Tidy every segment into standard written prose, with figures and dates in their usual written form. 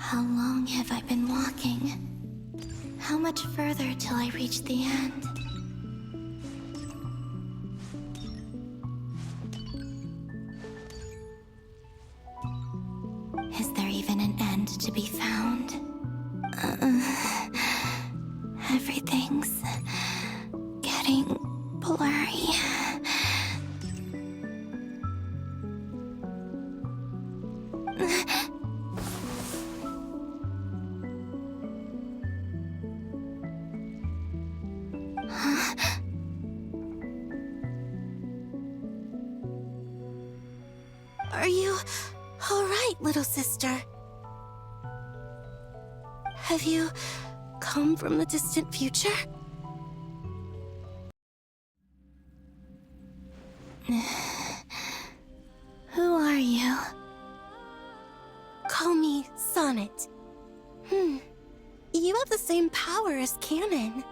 How long have I been walking? How much further till I reach the end? Is there even an end to be found? Everything's getting blurry. Are you all right, little sister? Have you come from the distant future? Who are you? Call me Sonnet. You have the same power as Canon.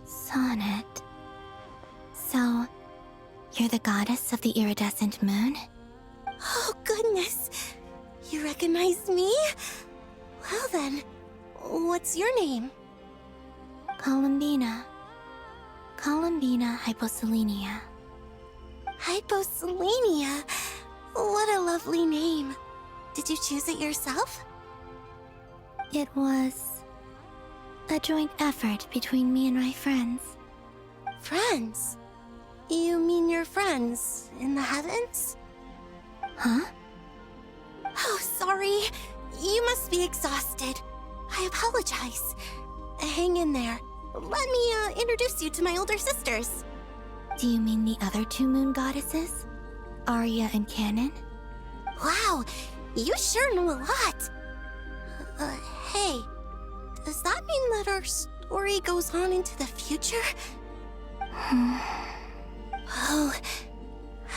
Sonnet. So, you're the goddess of the iridescent moon? Oh, goodness. You recognize me? Well then, what's your name? Columbina. Columbina Hyposelenia. Hyposelenia? What a lovely name. Did you choose it yourself? It was a joint effort between me and my friends. Friends? You mean your friends in the heavens? Huh? Oh, sorry. You must be exhausted. I apologize. Hang in there. Let me introduce you to my older sisters. Do you mean the other two moon goddesses? Aria and Canon? Wow, you sure know a lot. Hey, does that mean that our story goes on into the future? Oh,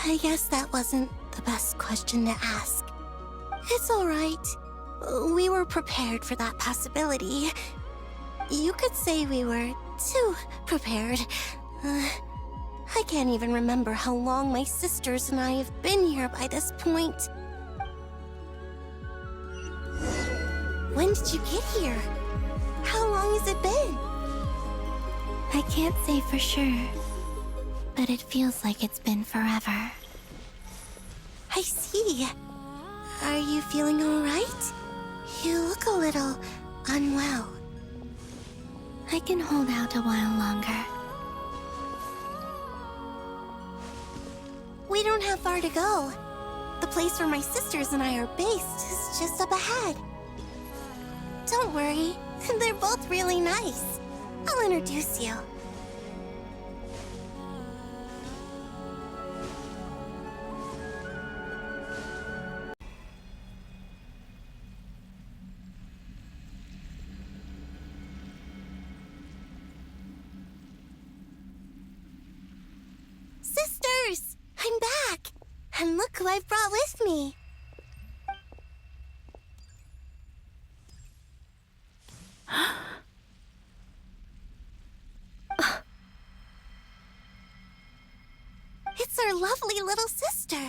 I guess that wasn't the best question to ask. It's alright. We were prepared for that possibility. You could say we were too prepared. I can't even remember how long my sisters and I have been here by this point. When did you get here? How long has it been? I can't say for sure, but it feels like it's been forever. I see. Are you feeling all right? You look a little unwell. I can hold out a while longer. We don't have far to go. The place where my sisters and I are based is just up ahead. Don't worry, they're both really nice. I'll introduce you. Sisters! I'm back! And look who I've brought with me! It's our lovely little sister,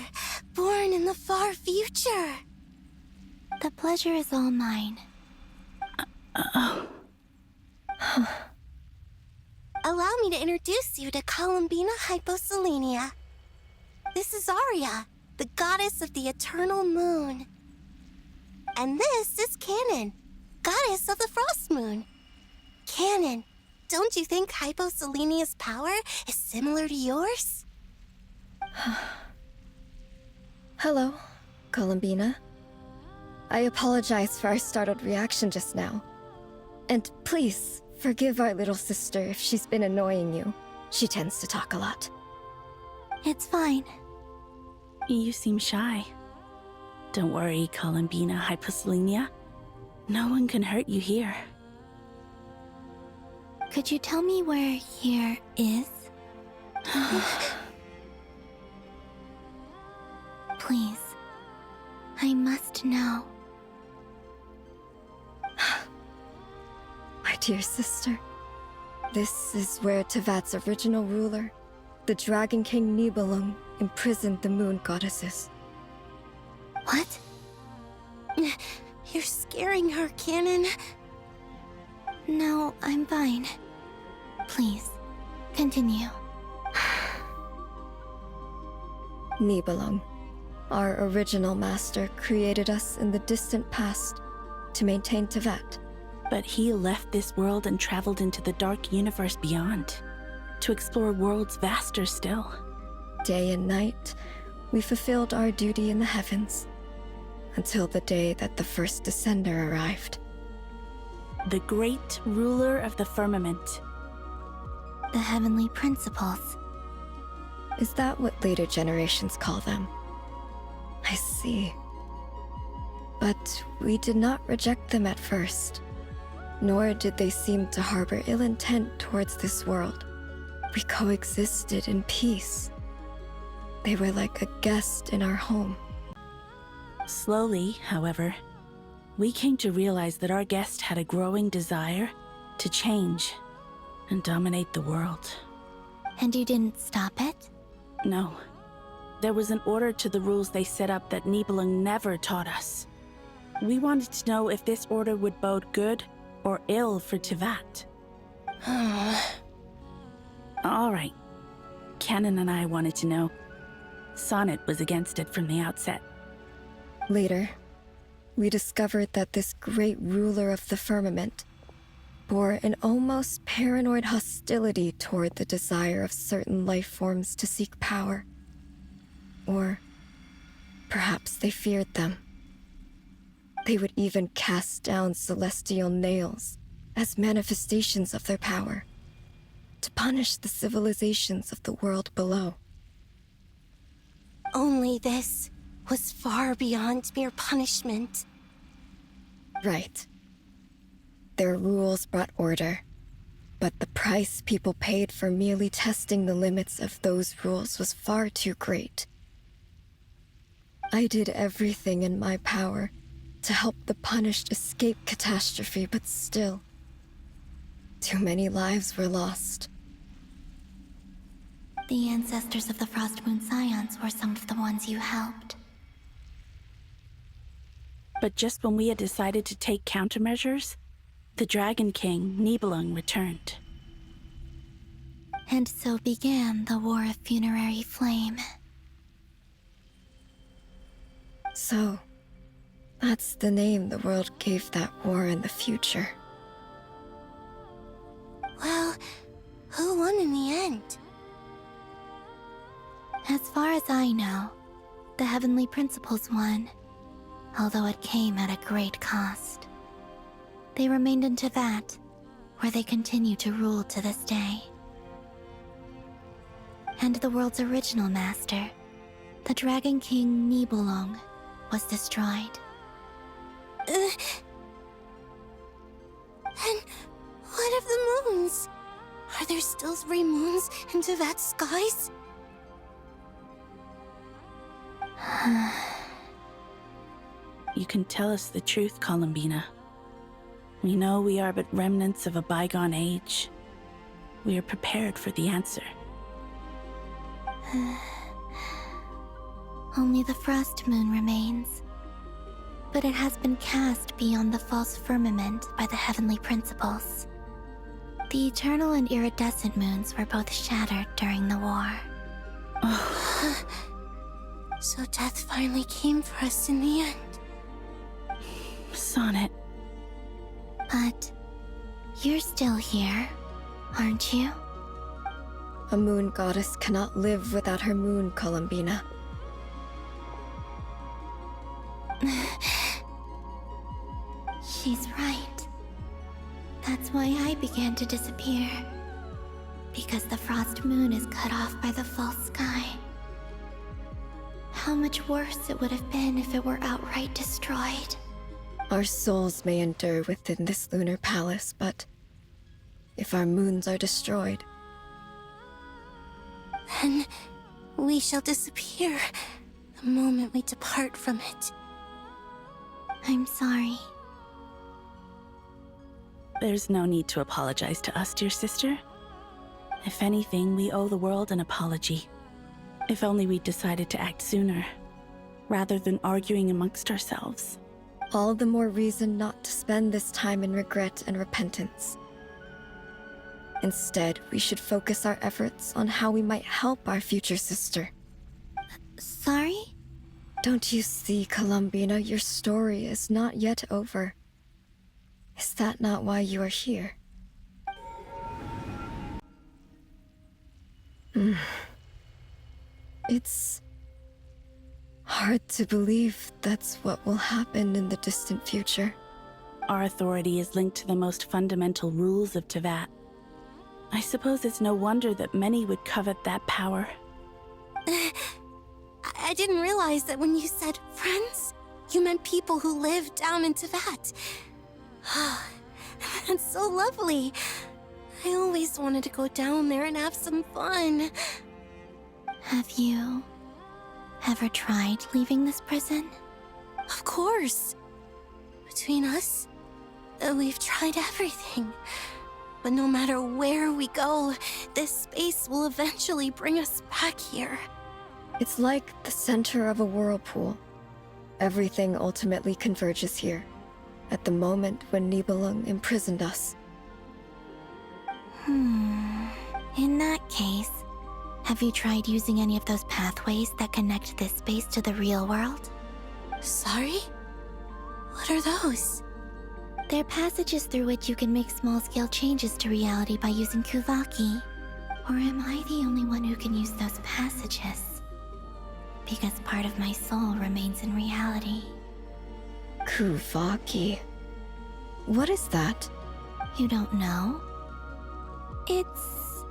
born in the far future. The pleasure is all mine. Allow me to introduce you to Columbina Hyposelenia. This is Aria, the goddess of the eternal moon. And this is Canon, goddess of the frost moon. Canon, don't you think Hyposelenia's power is similar to yours? Hello, Columbina. I apologize for our startled reaction just now. And please, forgive our little sister if she's been annoying you. She tends to talk a lot. It's fine. You seem shy. Don't worry, Columbina Hyposelenia. No one can hurt you here. Could you tell me where here is? Please. I must know. My dear sister, this is where Tevat's original ruler, the Dragon King Nibelung, imprisoned the moon goddesses. What? You're scaring her, Canon. No, I'm fine. Please, continue. Nibelung, our original master, created us in the distant past to maintain Tevat. But he left this world and traveled into the dark universe beyond, to explore worlds vaster still. Day and night, we fulfilled our duty in the heavens, until the day that the first Descender arrived. The great ruler of the firmament. The heavenly principles. Is that what later generations call them? I see. But we did not reject them at first, nor did they seem to harbor ill intent towards this world. We coexisted in peace. They were like a guest in our home. Slowly, however, we came to realize that our guest had a growing desire to change and dominate the world. And you didn't stop it? No. There was an order to the rules they set up that Nibelung never taught us. We wanted to know if this order would bode good or ill for Tevat. All right. Canon and I wanted to know. Sonnet was against it from the outset. Later, we discovered that this great ruler of the firmament bore an almost paranoid hostility toward the desire of certain life forms to seek power. Or perhaps they feared them. They would even cast down celestial nails as manifestations of their power, to punish the civilizations of the world below. Only this was far beyond mere punishment. Right. Their rules brought order, but the price people paid for merely testing the limits of those rules was far too great. I did everything in my power to help the punished escape catastrophe, but still, too many lives were lost. The ancestors of the Frost Moon Scions were some of the ones you helped. But just when we had decided to take countermeasures, the Dragon King, Nibelung, returned. And so began the War of Funerary Flame. So, that's the name the world gave that war in the future. Well, who won in the end? As far as I know, the Heavenly Principles won, although it came at a great cost. They remained in Tevat, where they continue to rule to this day. And the world's original master, the Dragon King Nibelung, was destroyed. And what of the moons? Are there still 3 moons in Tevat's skies? You can tell us the truth, Columbina. We know we are but remnants of a bygone age. We are prepared for the answer. Only the Frost Moon remains. But it has been cast beyond the false firmament by the Heavenly Principles. The Eternal and Iridescent moons were both shattered during the war. So death finally came for us in the end. Sonnet. But you're still here, aren't you? A moon goddess cannot live without her moon, Columbina. She's right. That's why I began to disappear. Because the Frost Moon is cut off by the false sky. How much worse it would have been if it were outright destroyed. Our souls may endure within this lunar palace, but if our moons are destroyed, then we shall disappear the moment we depart from it. I'm sorry. There's no need to apologize to us, dear sister. If anything, we owe the world an apology. If only we'd decided to act sooner, rather than arguing amongst ourselves. All the more reason not to spend this time in regret and repentance. Instead, we should focus our efforts on how we might help our future sister. Sorry? Don't you see, Columbina, your story is not yet over. Is that not why you are here? It's hard to believe that's what will happen in the distant future. Our authority is linked to the most fundamental rules of Teyvat. I suppose it's no wonder that many would covet that power. I didn't realize that when you said friends, you meant people who live down in Teyvat. That's so lovely. I always wanted to go down there and have some fun. Have you ever tried leaving this prison? Of course. Between us, we've tried everything. But no matter where we go, this space will eventually bring us back here. It's like the center of a whirlpool. Everything ultimately converges here, at the moment when Nibelung imprisoned us. In that case, have you tried using any of those pathways that connect this space to the real world? Sorry? What are those? They're passages through which you can make small-scale changes to reality by using Kuvaki. Or am I the only one who can use those passages? Because part of my soul remains in reality. Kuvaki. What is that? You don't know? It's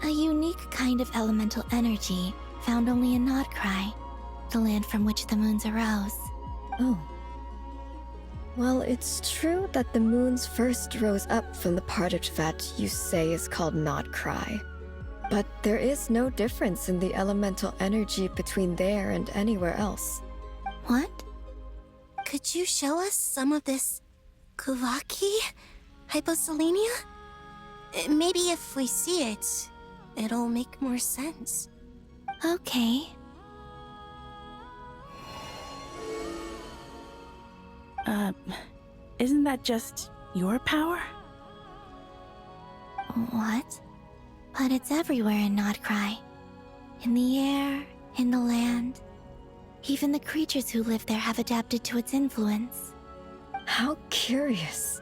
a unique kind of elemental energy found only in Nodcry, the land from which the moons arose. Oh. Well, it's true that the moons first rose up from the part of Teyvat you say is called Nodcry. But there is no difference in the elemental energy between there and anywhere else. What? Could you show us some of this Kuvaki? Hyposelenia? Maybe if we see it, it'll make more sense. Okay. Isn't that just your power? What? But it's everywhere in Nodcry. In the air, in the land. Even the creatures who live there have adapted to its influence. How curious.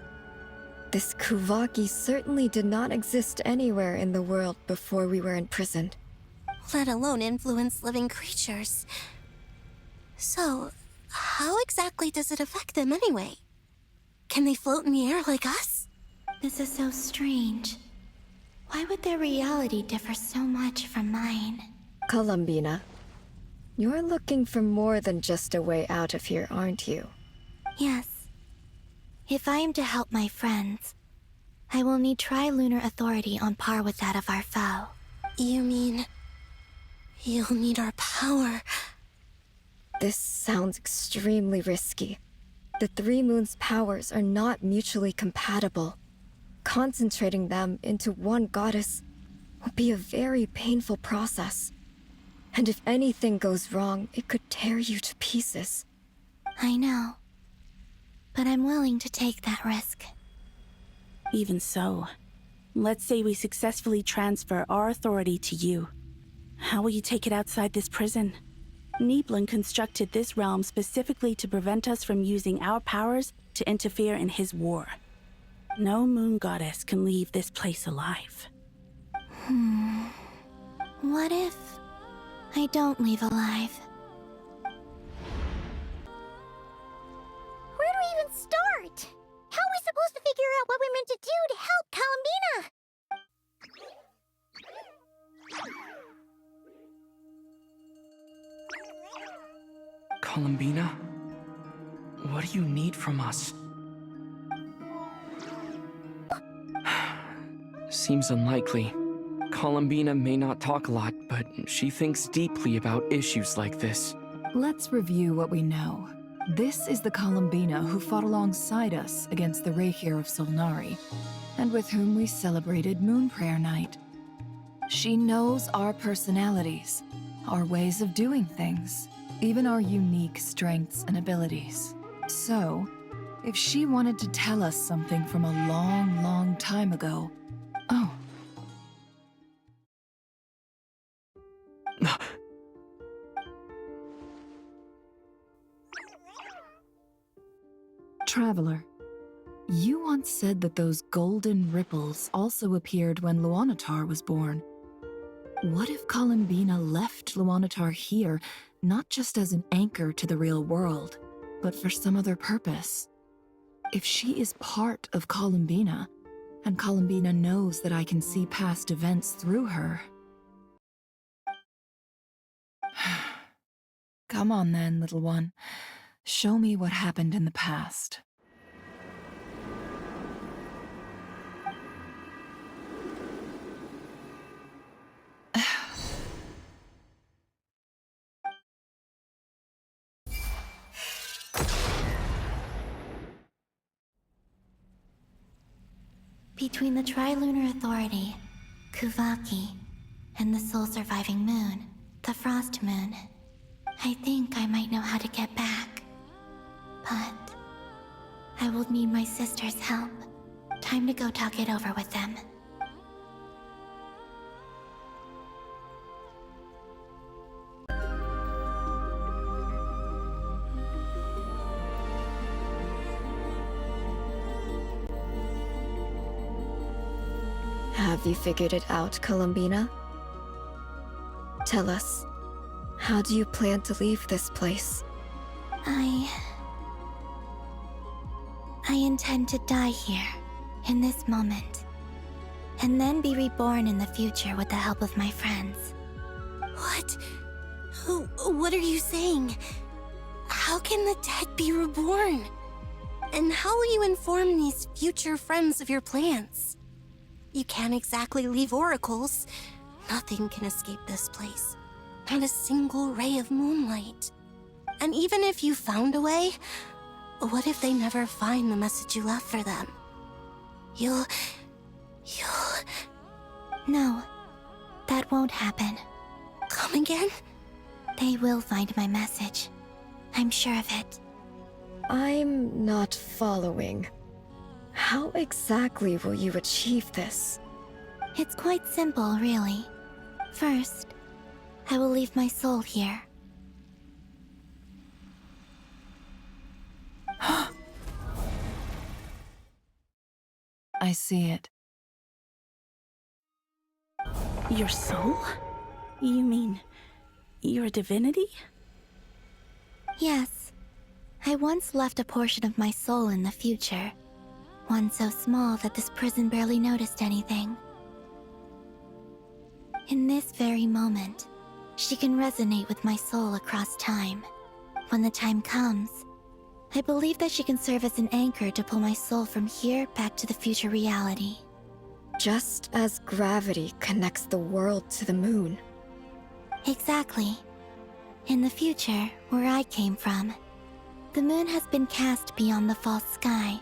This Kuvaki certainly did not exist anywhere in the world before we were imprisoned. Let alone influence living creatures. So, how exactly does it affect them anyway? Can they float in the air like us? This is so strange. Why would their reality differ so much from mine? Columbina, you're looking for more than just a way out of here, aren't you? Yes. If I am to help my friends, I will need tri-lunar authority on par with that of our foe. You mean... you'll need our power? This sounds extremely risky. The three moons' powers are not mutually compatible. Concentrating them into one goddess will be a very painful process. And if anything goes wrong, it could tear you to pieces. I know. But I'm willing to take that risk. Even so, let's say we successfully transfer our authority to you. How will you take it outside this prison? Nibelung constructed this realm specifically to prevent us from using our powers to interfere in his war. No moon goddess can leave this place alive. What if I don't leave alive? Where do we even start? How are we supposed to figure out what we're meant to do to help Columbina? Columbina? What do you need from us? Seems unlikely. Columbina may not talk a lot, but she thinks deeply about issues like this. Let's review what we know. This is the Columbina who fought alongside us against the Reikir of Solnari, and with whom we celebrated Moon Prayer Night. She knows our personalities, our ways of doing things, even our unique strengths and abilities. So, if she wanted to tell us something from a long, long time ago... Oh. Traveler, you once said that those golden ripples also appeared when Luanatar was born. What if Columbina left Luanatar here, not just as an anchor to the real world, but for some other purpose? If she is part of Columbina, and Columbina knows that I can see past events through her... Come on then, little one. Show me what happened in the past. Between the Tri-Lunar Authority, Kuvaki, and the sole-surviving moon, the Frost Moon, I think I might know how to get back. But I will need my sister's help. Time to go talk it over with them. Have you figured it out, Columbina? Tell us, how do you plan to leave this place? I intend to die here, in this moment, and then be reborn in the future with the help of my friends. What? What are you saying? How can the dead be reborn? And how will you inform these future friends of your plans? You can't exactly leave oracles. Nothing can escape this place. Not a single ray of moonlight. And even if you found a way, what if they never find the message you left for them? You'll... No, that won't happen. Come again? They will find my message. I'm sure of it. I'm not following. How exactly will you achieve this? It's quite simple, really. First, I will leave my soul here. I see it. Your soul? You mean you're a divinity? Yes. I once left a portion of my soul in the future. One so small that this prison barely noticed anything. In this very moment, she can resonate with my soul across time. When the time comes, I believe that she can serve as an anchor to pull my soul from here back to the future reality. Just as gravity connects the world to the moon. Exactly. In the future, where I came from, the moon has been cast beyond the false sky,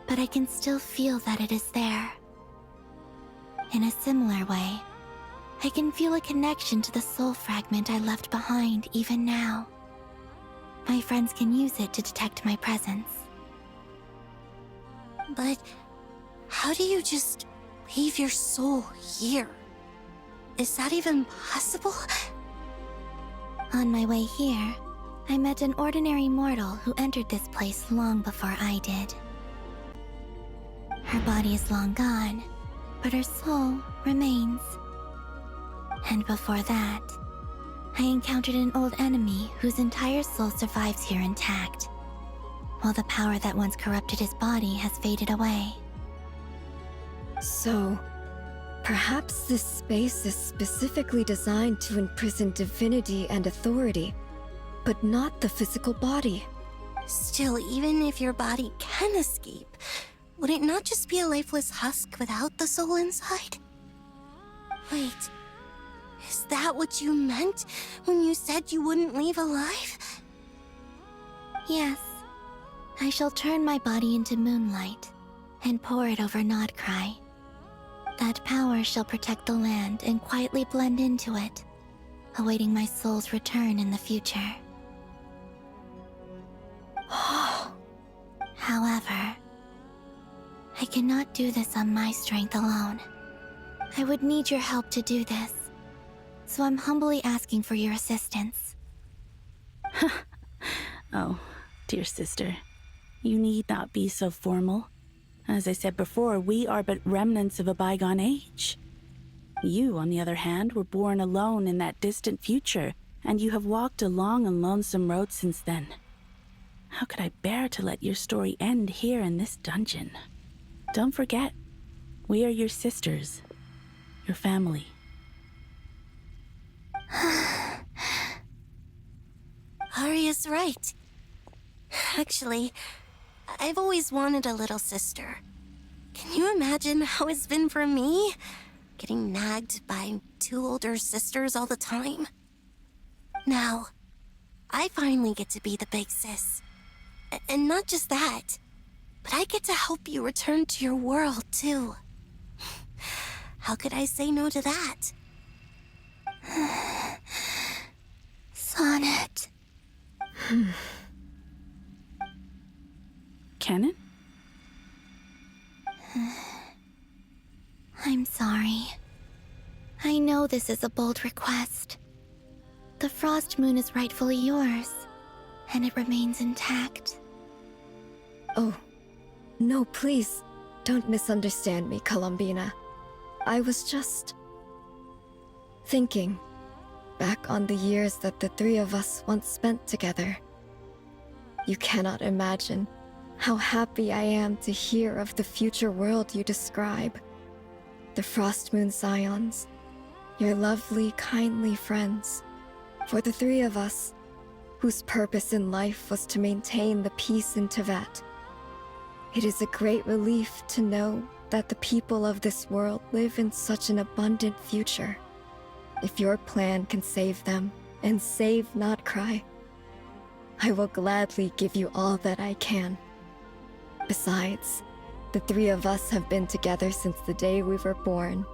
but I can still feel that it is there. In a similar way, I can feel a connection to the soul fragment I left behind even now. My friends can use it to detect my presence. But how do you just leave your soul here? Is that even possible? On my way here, I met an ordinary mortal who entered this place long before I did. Her body is long gone, but her soul remains. And before that, I encountered an old enemy whose entire soul survives here intact, while the power that once corrupted his body has faded away. So, perhaps this space is specifically designed to imprison divinity and authority, but not the physical body. Still, even if your body can escape, would it not just be a lifeless husk without the soul inside? Wait, is that what you meant when you said you wouldn't leave alive? Yes. I shall turn my body into moonlight and pour it over Nodcry. That power shall protect the land and quietly blend into it, awaiting my soul's return in the future. However, I cannot do this on my strength alone. I would need your help to do this, so I'm humbly asking for your assistance. Oh, dear sister, you need not be so formal. As I said before, we are but remnants of a bygone age. You, on the other hand, were born alone in that distant future, and you have walked a long and lonesome road since then. How could I bear to let your story end here in this dungeon? Don't forget, we are your sisters, your family. Aria's right. Actually, I've always wanted a little sister. Can you imagine how it's been for me? Getting nagged by 2 older sisters all the time. Now, I finally get to be the big sis. And not just that, but I get to help you return to your world, too. How could I say no to that? Sonnet. Canon? I'm sorry. I know this is a bold request. The Frost Moon is rightfully yours, and it remains intact. Oh, no, please, don't misunderstand me, Columbina. I was just thinking back on the years that the 3 of us once spent together. You cannot imagine how happy I am to hear of the future world you describe. The Frost Moon Scions, your lovely, kindly friends. For the 3 of us, whose purpose in life was to maintain the peace in Teyvat. It is a great relief to know that the people of this world live in such an abundant future. If your plan can save them, and save not cry, I will gladly give you all that I can. Besides, the 3 of us have been together since the day we were born.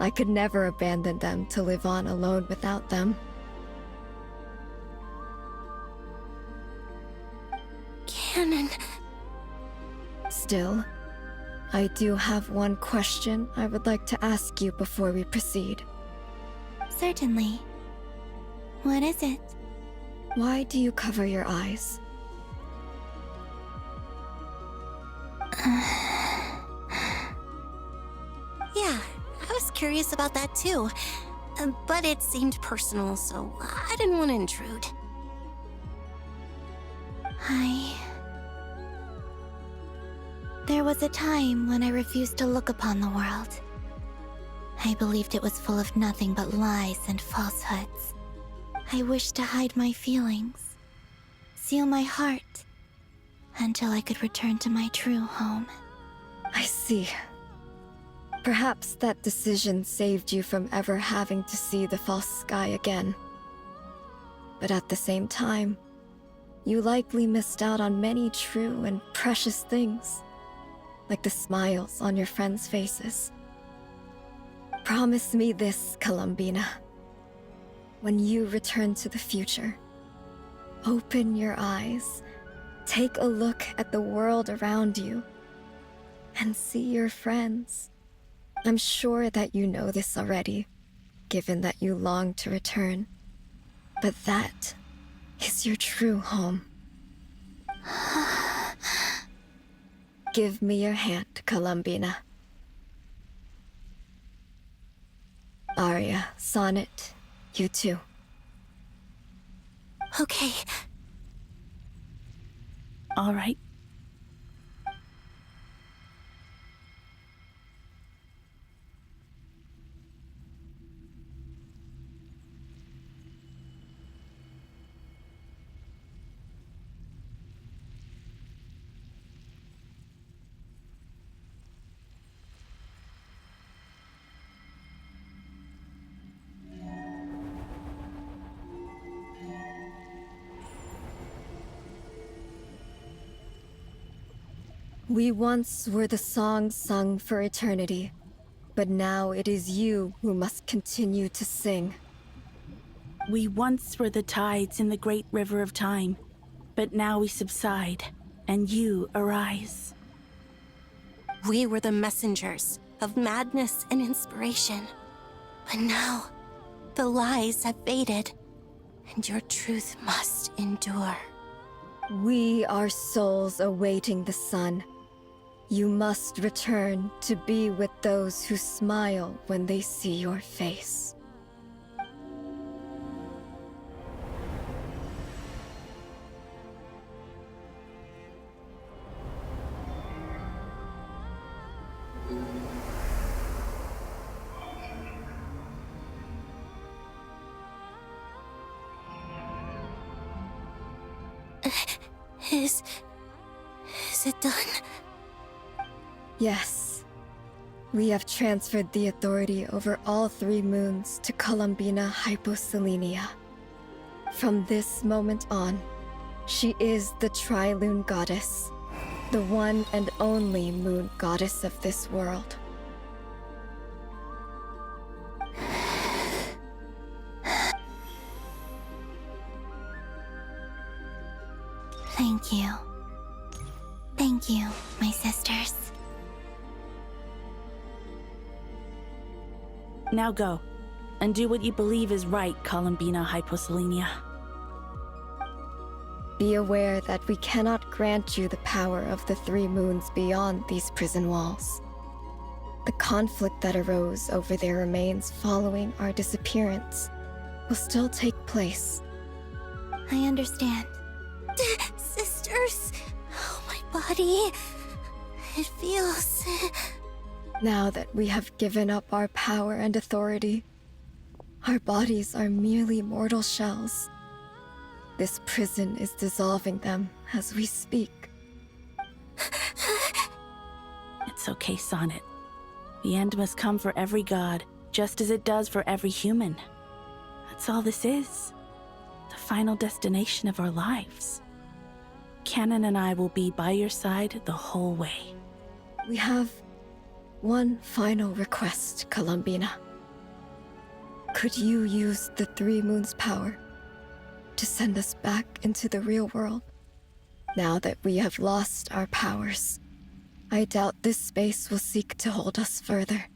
I could never abandon them to live on alone without them. Canon. Still, I do have one question I would like to ask you before we proceed. Certainly. What is it? Why do you cover your eyes? Yeah, I was curious about that too. But it seemed personal, so I didn't want to intrude. There was a time when I refused to look upon the world. I believed it was full of nothing but lies and falsehoods. I wished to hide my feelings, seal my heart, until I could return to my true home. I see. Perhaps that decision saved you from ever having to see the false sky again. But at the same time, you likely missed out on many true and precious things, like the smiles on your friends' faces. Promise me this, Columbina. When you return to the future, open your eyes, take a look at the world around you, and see your friends. I'm sure that you know this already, given that you long to return. But that is your true home. Give me your hand, Columbina. Aria, Sonnet, you too. Okay. All right. We once were the songs sung for eternity, but now it is you who must continue to sing. We once were the tides in the great river of time, but now we subside, and you arise. We were the messengers of madness and inspiration. But now, the lies have faded, and your truth must endure. We are souls awaiting the sun. You must return to be with those who smile when they see your face. Is it done? Yes. We have transferred the authority over all 3 moons to Columbina Hyposelenia. From this moment on, she is the Tri-Lune Goddess, the one and only moon goddess of this world. Thank you. Thank you, my sisters. Now go, and do what you believe is right, Columbina Hyposelenia. Be aware that we cannot grant you the power of the 3 moons beyond these prison walls. The conflict that arose over their remains following our disappearance will still take place. I understand. Sisters, oh, my body. It feels... Now that we have given up our power and authority, our bodies are merely mortal shells. This prison is dissolving them as we speak. It's okay, Sonnet. The end must come for every god, just as it does for every human. That's all this is. The final destination of our lives. Canon and I will be by your side the whole way. We have one final request, Columbina. Could you use the 3 moons' power to send us back into the real world? Now that we have lost our powers, I doubt this space will seek to hold us further.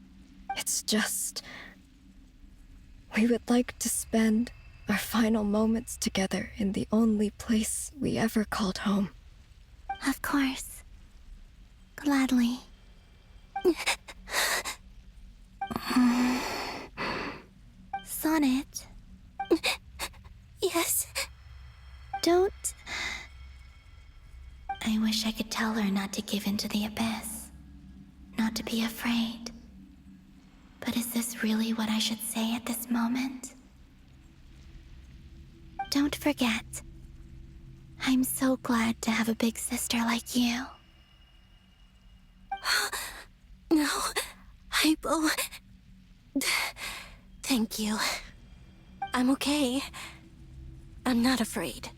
It's just... we would like to spend our final moments together in the only place we ever called home. Of course. Gladly. Sonnet. Yes. Don't... I wish I could tell her not to give in to the abyss. Not to be afraid. But is this really what I should say at this moment? Don't forget. I'm so glad to have a big sister like you. No, Hypo. Thank you. I'm okay. I'm not afraid.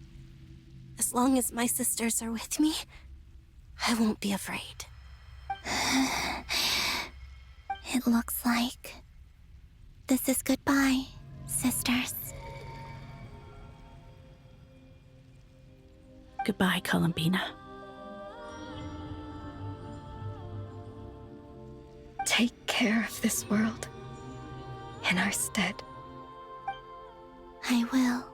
As long as my sisters are with me, I won't be afraid. It looks like this is goodbye, sisters. Goodbye, Columbina. Take care of this world in our stead. I will.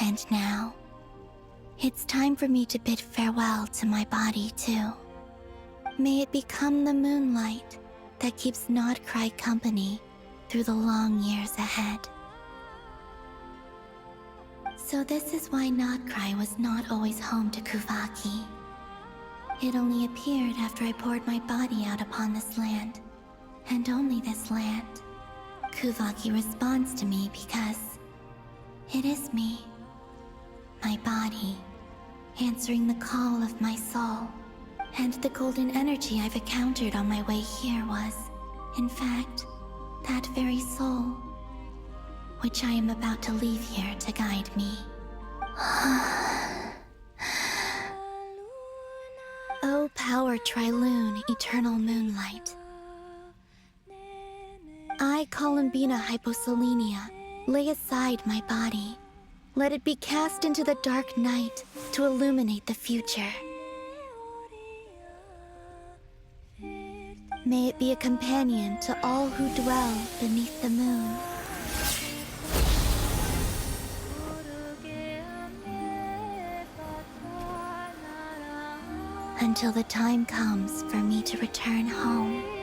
And now, it's time for me to bid farewell to my body, too. May it become the moonlight that keeps Nodcry company through the long years ahead. So this is why Nodcry was not always home to Kuvaki. It only appeared after I poured my body out upon this land, and only this land. Kuvaki responds to me because it is me, my body, answering the call of my soul. And the golden energy I've encountered on my way here was, in fact, that very soul, which I am about to leave here to guide me. O power Tri-Lune, eternal moonlight. I, Columbina Hyposelenia, lay aside my body Let it be cast into the dark night to illuminate the future. May it be a companion to all who dwell beneath the moon. Until the time comes for me to return home.